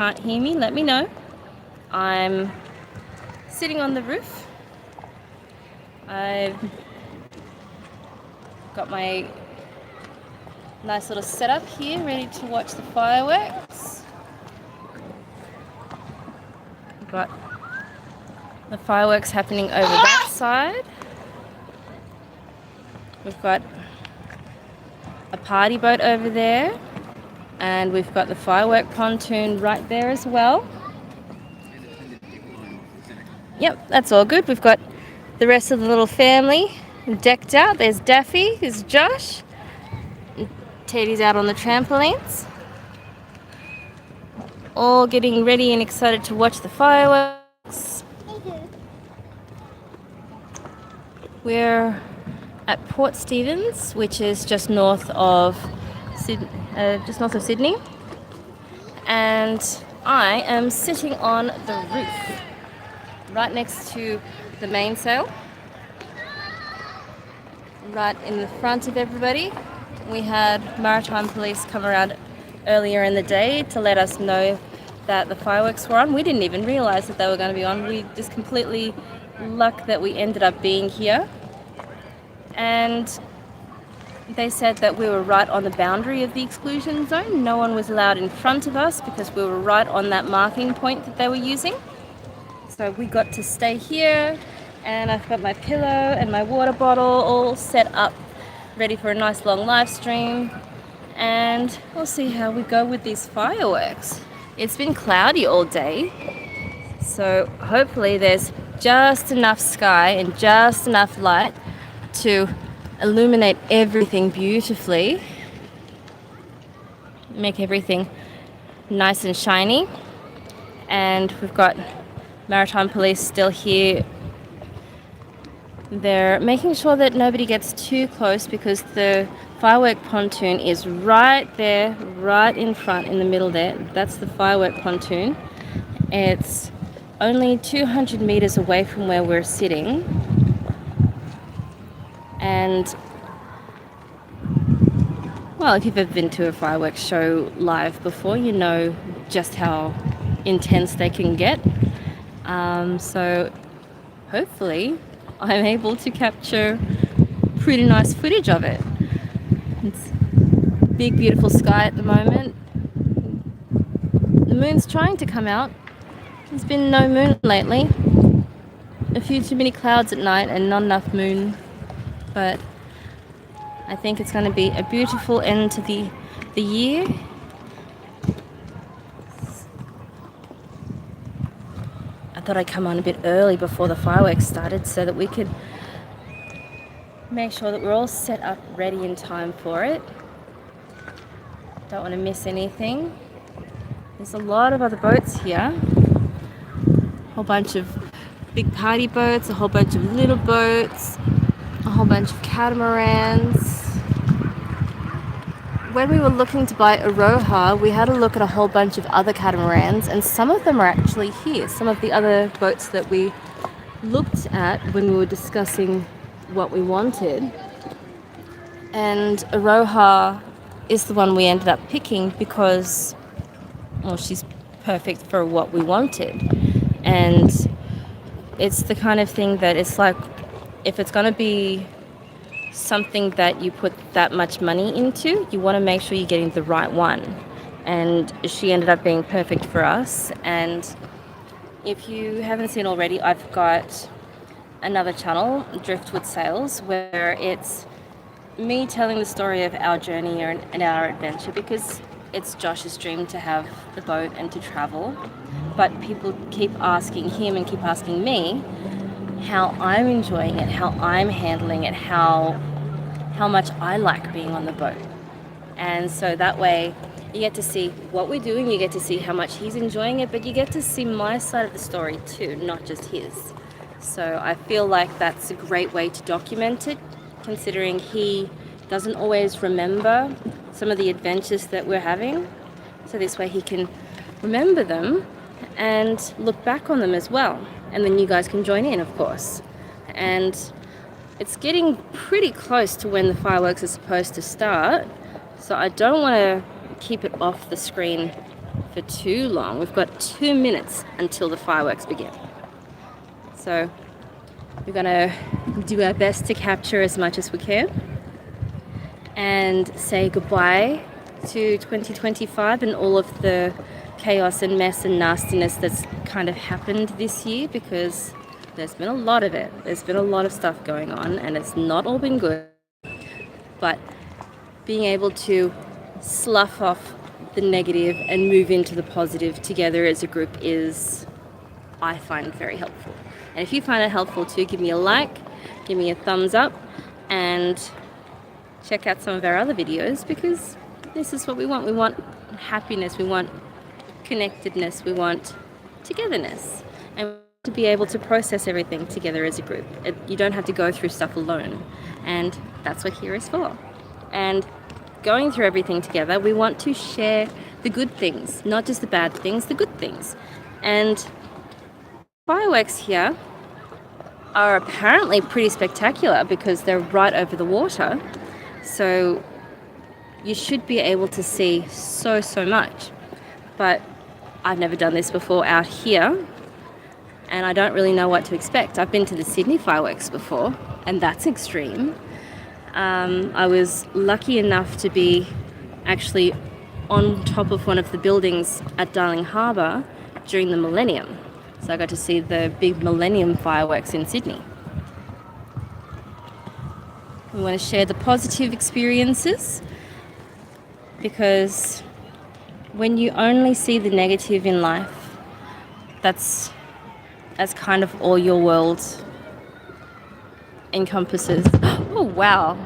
Can't hear me, let me know. I'm sitting on the roof. I've got my nice little setup here, ready to watch the fireworks. We've got the fireworks happening over that side. We've got a party boat over there, and we've got the firework pontoon right there as well. Yep, that's all good. We've got the rest of the little family decked out. There's Daffy, there's Josh. Teddy's out on the trampolines. All getting ready and excited to watch the fireworks. We're at Port Stephens, which is just north of Sydney. And I am sitting on the roof, right next to the mainsail, right in the front of everybody. We had Maritime Police come around earlier in the day to let us know that the fireworks were on. We didn't even realise that they were going to be on. We just completely luck that we ended up being here. And they said that we were right on the boundary of the exclusion zone. No one was allowed in front of us because we were right on that marking point that they were using. So we got to stay here, and I've got my pillow and my water bottle all set up, ready for a nice long live stream, and we'll see how we go with these fireworks. It's been cloudy all day, so hopefully there's just enough sky and just enough light to illuminate everything beautifully, make everything nice and shiny. And we've got Maritime Police still here. They're making sure that nobody gets too close because the firework pontoon is right there, right in front, in the middle there. That's the firework pontoon. It's only 200 meters away from where we're sitting. And, well, if you've ever been to a fireworks show live before, you know just how intense they can get. So hopefully I'm able to capture pretty nice footage of it. It's big, beautiful sky at the moment. The moon's trying to come out. There's been no moon lately. A few too many clouds at night and not enough moon. But I think it's going to be a beautiful end to the year. I thought I'd come on a bit early before the fireworks started so that we could make sure that we're all set up ready in time for it. Don't want to miss anything. There's a lot of other boats here. A whole bunch of big party boats, a whole bunch of little boats, a whole bunch of catamarans. When we were looking to buy Aroha, we had a look at a whole bunch of other catamarans, and some of them are actually here. Some of the other boats that we looked at when we were discussing what we wanted. And Aroha is the one we ended up picking because, well, she's perfect for what we wanted. And it's the kind of thing that it's like, if it's going to be something that you put that much money into, you want to make sure you're getting the right one. And she ended up being perfect for us. And if you haven't seen already, I've got another channel, Driftwood Sails, where it's me telling the story of our journey and our adventure, because it's Josh's dream to have the boat and to travel. But people keep asking him and keep asking me how I'm enjoying it, how I'm handling it, how much I like being on the boat. And so that way you get to see what we're doing, you get to see how much he's enjoying it, but you get to see my side of the story too, not just his. So I feel like that's a great way to document it, considering he doesn't always remember some of the adventures that we're having. So this way he can remember them and look back on them as well. And then you guys can join in, of course. And it's getting pretty close to when the fireworks are supposed to start, so I don't want to keep it off the screen for too long. We've got 2 minutes until the fireworks begin. So we're gonna do our best to capture as much as we can and say goodbye to 2025 and all of the chaos and mess and nastiness that's kind of happened this year, because there's been a lot of it. There's been a lot of stuff going on and it's not all been good. But being able to slough off the negative and move into the positive together as a group is, I find, very helpful. And if you find it helpful too, give me a like, give me a thumbs up, and check out some of our other videos, because this is what we want. We want happiness, we want connectedness, we want togetherness, and we want to be able to process everything together as a group. You don't have to go through stuff alone, and that's what here is for. And going through everything together, we want to share the good things, not just the bad things, the good things. And fireworks here are apparently pretty spectacular because they're right over the water. So you should be able to see so much. But I've never done this before out here, and I don't really know what to expect. I've been to the Sydney fireworks before, and that's extreme. I was lucky enough to be actually on top of one of the buildings at Darling Harbour during the millennium. So I got to see the big millennium fireworks in Sydney. We want to share the positive experiences, because when you only see the negative in life, that's kind of all your world encompasses. Oh wow.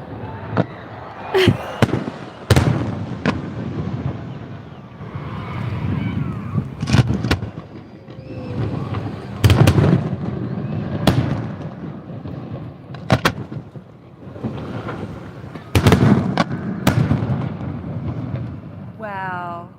Wow.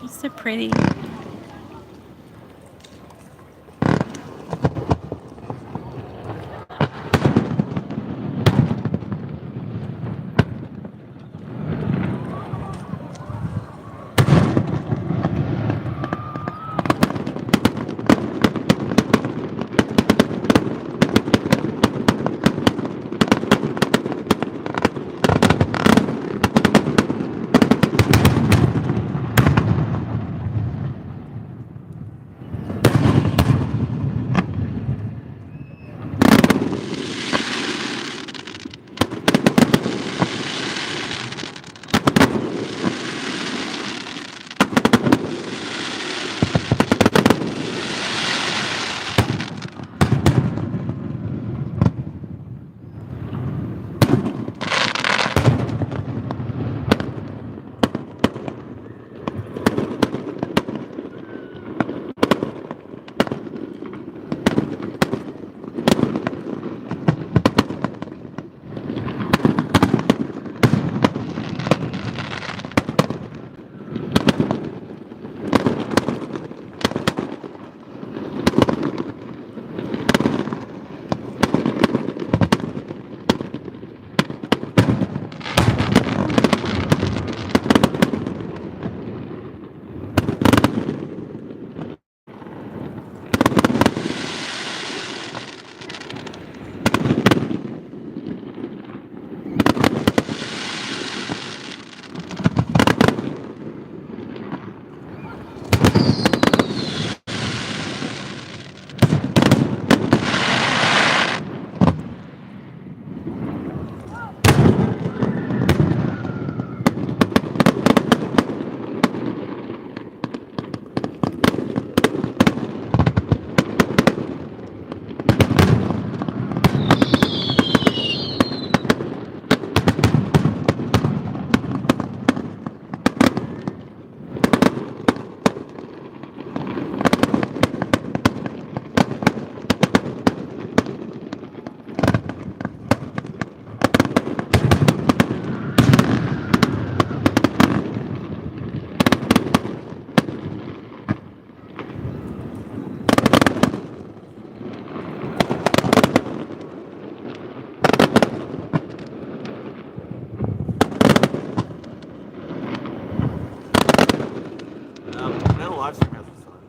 So pretty. live stream has to start.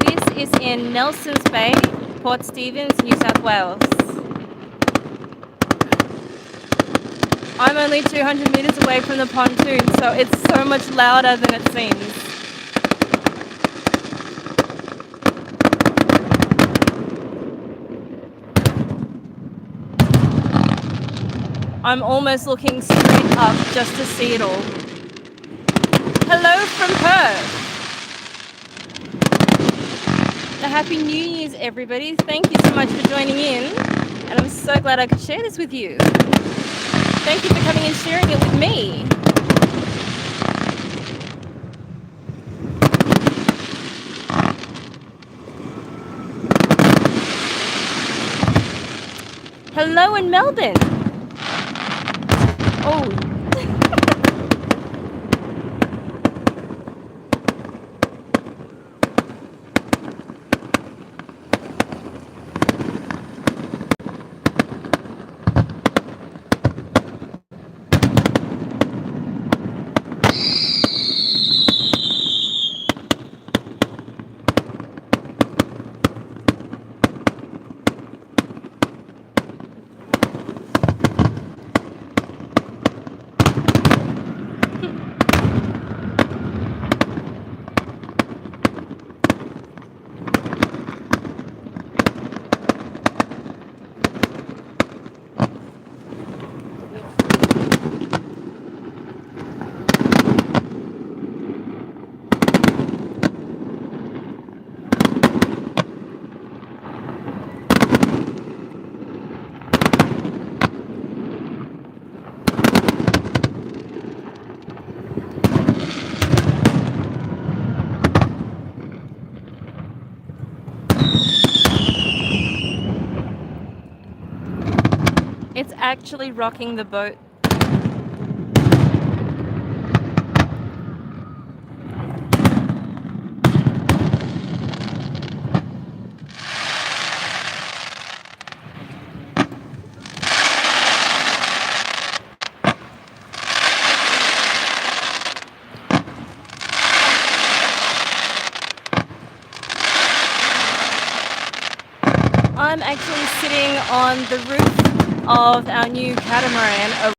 This is in Nelson's Bay, Port Stephens, New South Wales. I'm only 200 meters away from the pontoon, so it's so much louder than it seems. I'm almost looking straight up just to see it all. Hello from Perth. A Happy New Year's, everybody. Thank you so much for joining in, and I'm so glad I could share this with you. Thank you for coming and sharing it with me. Hello in Melbourne. Oh. It's actually rocking the boat. I'm actually sitting on the roof of our new catamaran.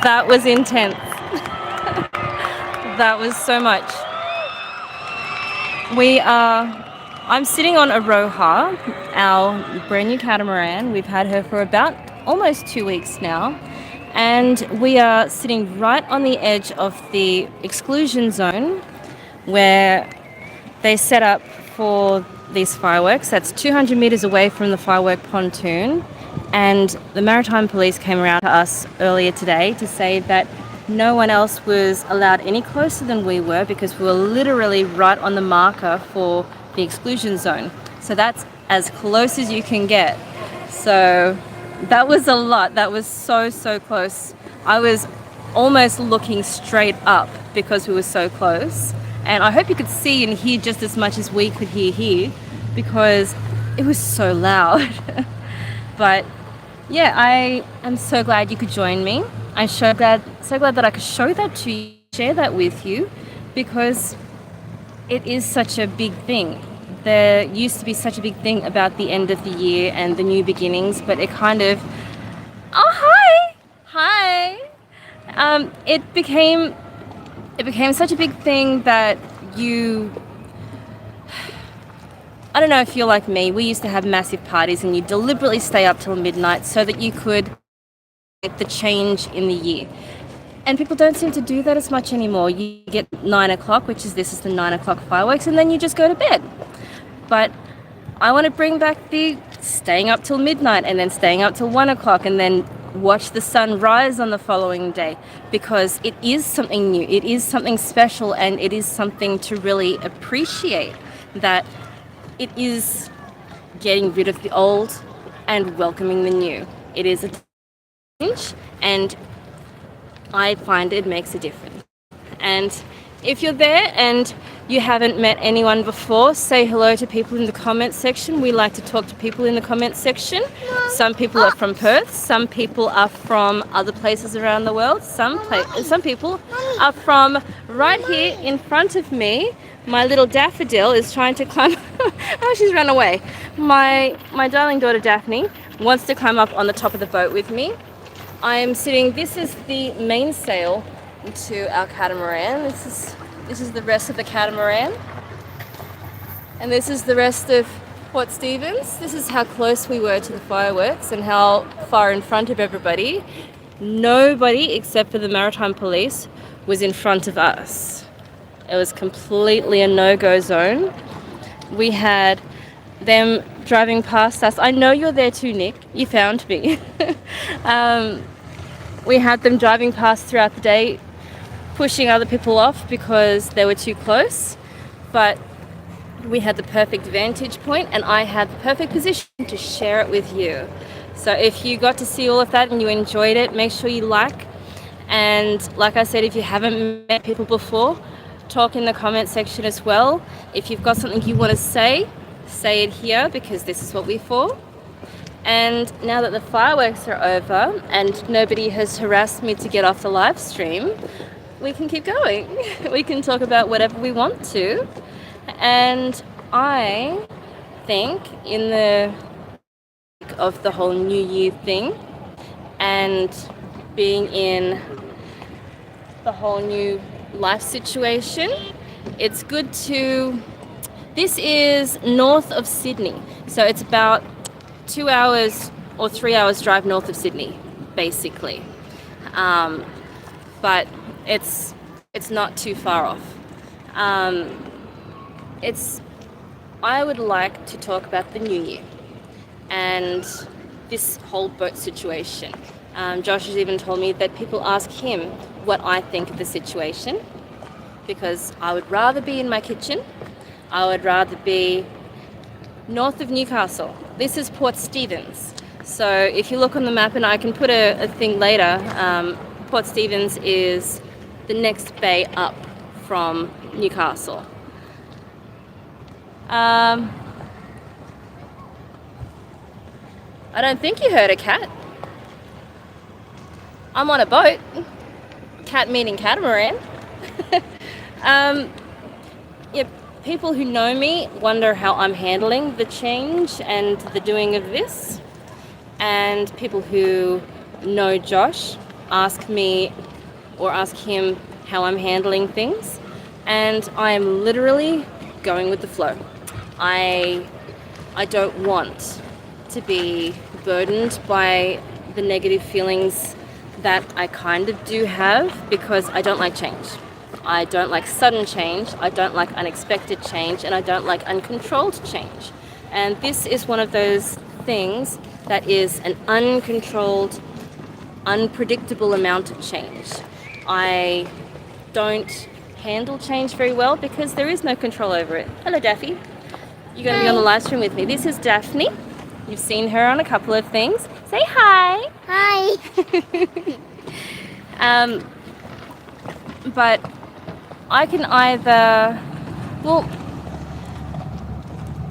That was intense. That was so much. I'm sitting on Aroha, our brand new catamaran. We've had her for about almost 2 weeks now. And we are sitting right on the edge of the exclusion zone where they set up for these fireworks. That's 200 meters away from the firework pontoon. And the Maritime Police came around to us earlier today to say that no one else was allowed any closer than we were because we were literally right on the marker for the exclusion zone. So that's as close as you can get. So that was a lot. That was so close. I was almost looking straight up because we were so close. And I hope you could see and hear just as much as we could hear here because it was so loud. But yeah, I am so glad you could join me. I'm so glad that I could show that to you, share that with you, because it is such a big thing. There used to be such a big thing about the end of the year and the new beginnings, but it kind of, hi. It became such a big thing that I don't know if you're like me. We used to have massive parties and you deliberately stay up till midnight so that you could get the change in the year. And people don't seem to do that as much anymore. You get 9 o'clock, this is the 9 o'clock fireworks, and then you just go to bed. But I want to bring back the staying up till midnight and then staying up till 1 o'clock and then watch the sun rise on the following day, because it is something new. It is something special, and it is something to really appreciate, that it is getting rid of the old and welcoming the new. It is a change, and I find it makes a difference. And if you're there and you haven't met anyone before, say hello to people in the comments section. We like to talk to people in the comments section. Some people are from Perth, some people are from other places around the world, some people are from right here in front of me. My little daffodil is trying to climb. Oh, she's run away. My darling daughter Daphne wants to climb up on the top of the boat with me. I am sitting, this is the mainsail to our catamaran. This is the rest of the catamaran. And this is the rest of Port Stephens. This is how close we were to the fireworks and how far in front of everybody. Nobody except for the Maritime Police was in front of us. It was completely a no-go zone. We had them driving past us. I know you're there too, Nick. You found me. We had them driving past throughout the day, pushing other people off because they were too close. But we had the perfect vantage point, and I had the perfect position to share it with you. So if you got to see all of that and you enjoyed it, make sure you like. And like I said, if you haven't met people before, talk in the comment section as well. If you've got something you want to say it here, because this is what we're for. And now that the fireworks are over and nobody has harassed me to get off the live stream, we can keep going. We can talk about whatever we want to. And I think in the of the whole New Year thing and being in the whole new life situation, it's good to, this is north of Sydney, so it's about 2 hours or 3 hours drive north of Sydney, basically. But it's not too far off. I would like to talk about the new year and this whole boat situation. Josh has even told me that people ask him what I think of the situation, because I would rather be in my kitchen. I would rather be north of Newcastle. This is Port Stephens. So if you look on the map, and I can put a thing later, Port Stephens is the next bay up from Newcastle. I don't think you heard a cat. I'm on a boat. Cat meaning catamaran. Yeah, people who know me wonder how I'm handling the change and the doing of this. And people who know Josh ask me or ask him how I'm handling things, and I'm literally going with the flow. I don't want to be burdened by the negative feelings that I kind of do have, because I don't like change. I don't like sudden change, I don't like unexpected change, and I don't like uncontrolled change. And this is one of those things that is an uncontrolled, unpredictable amount of change. I don't handle change very well because there is no control over it. Hello, Daffy. You're going to be on the live stream with me. This is Daphne. You've seen her on a couple of things. Say hi. Hi. But I can either,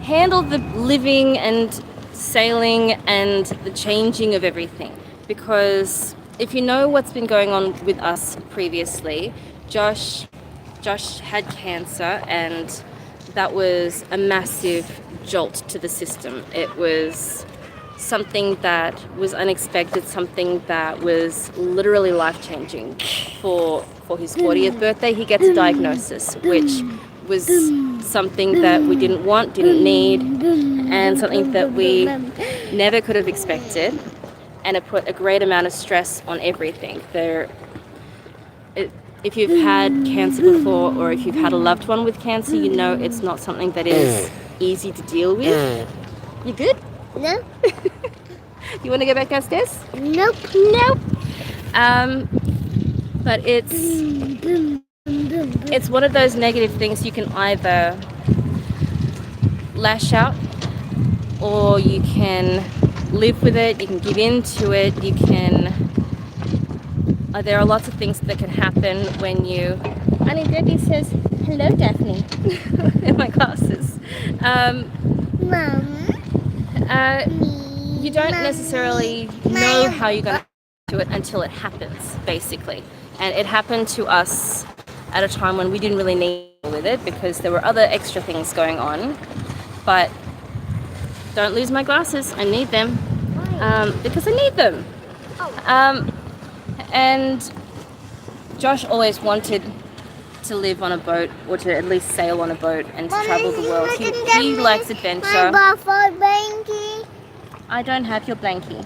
handle the living and sailing and the changing of everything. Because if you know what's been going on with us previously, Josh had cancer, and that was a massive jolt to the system. It was something that was unexpected, something that was literally life-changing. For his 40th birthday, he gets a diagnosis, which was something that we didn't want, didn't need, and something that we never could have expected. And it put a great amount of stress on everything. If you've had cancer before, or if you've had a loved one with cancer, you know it's not something that is easy to deal with. You good? No. You want to go back downstairs? Nope. Nope. But it's one of those negative things. You can either lash out, or you can live with it, you can give in to it, you can... there are lots of things that can happen when you... Annie Debbie says, hello, Daphne, in my glasses. Mom. You don't necessarily know how you're going to do it until it happens, basically. And it happened to us at a time when we didn't really need to deal with it, because there were other extra things going on. But don't lose my glasses, I need them, because I need them. And Josh always wanted to live on a boat, or to at least sail on a boat and to travel the world. He likes adventure. I don't have your blankie.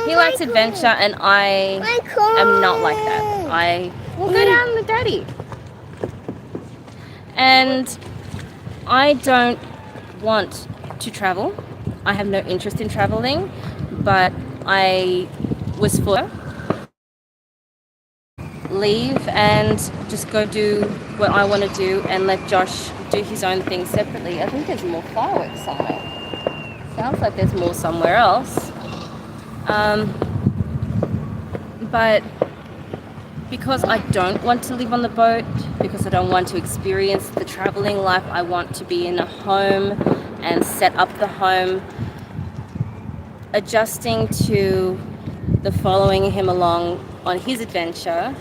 He likes adventure, and I am not like that. I will go down with Daddy. And I don't want to travel. I have no interest in traveling, but I was for leave and just go do what I want to do, and let Josh do his own thing separately. I think there's more fireworks somewhere. Sounds like there's more somewhere else. But because I don't want to live on the boat, because I don't want to experience the traveling life, I want to be in a home and set up the home. Adjusting to the following him along on his adventure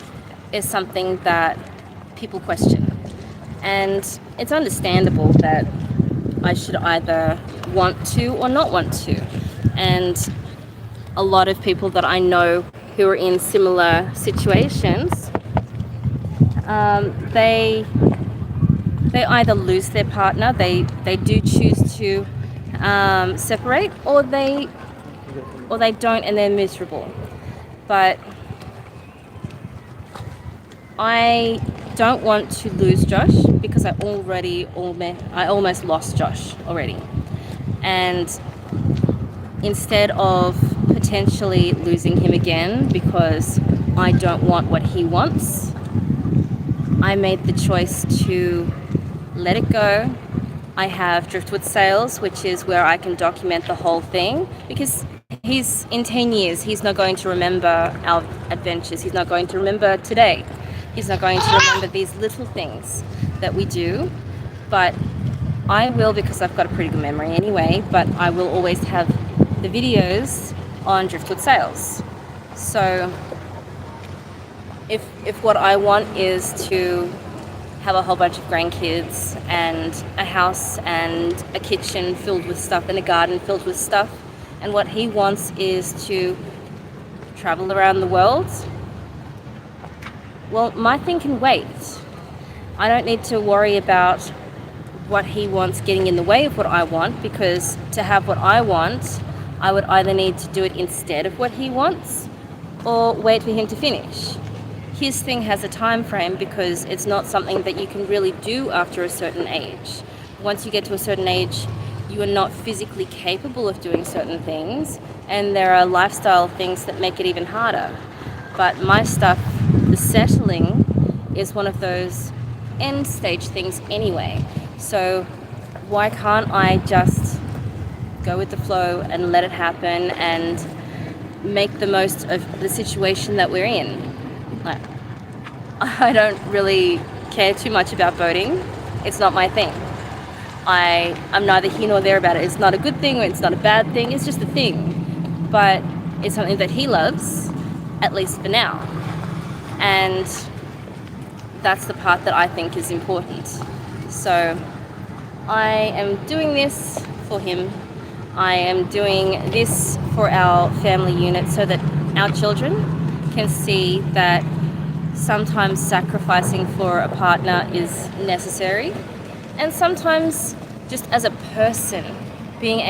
is something that people question. And it's understandable that I should either want to or not want to. And a lot of people that I know who are in similar situations, they either lose their partner, they do choose to separate, or they don't, and they're miserable. But I don't want to lose Josh, because I almost lost Josh already. And instead of potentially losing him again because I don't want what he wants, I made the choice to let it go. I have Driftwood Sails, which is where I can document the whole thing, because he's in 10 years, he's not going to remember our adventures. He's not going to remember today. He's not going to remember these little things that we do, but I will, because I've got a pretty good memory anyway, but I will always have the videos on Driftwood Sails. So if what I want is to have a whole bunch of grandkids and a house and a kitchen filled with stuff and a garden filled with stuff, and what he wants is to travel around the world, well, my thing can wait. I don't need to worry about what he wants getting in the way of what I want, because to have what I want, I would either need to do it instead of what he wants or wait for him to finish. His thing has a time frame because it's not something that you can really do after a certain age. Once you get to a certain age, you are not physically capable of doing certain things, and there are lifestyle things that make it even harder. But my stuff, the settling, is one of those end stage things anyway. So why can't I just go with the flow and let it happen and make the most of the situation that we're in? Like, I don't really care too much about boating. It's not my thing. I'm neither here nor there about it. It's not a good thing or it's not a bad thing. It's just a thing. But it's something that he loves, at least for now. And that's the part that I think is important. So I am doing this for him. I am doing this for our family unit so that our children can see that sometimes sacrificing for a partner is necessary, and sometimes just as a person being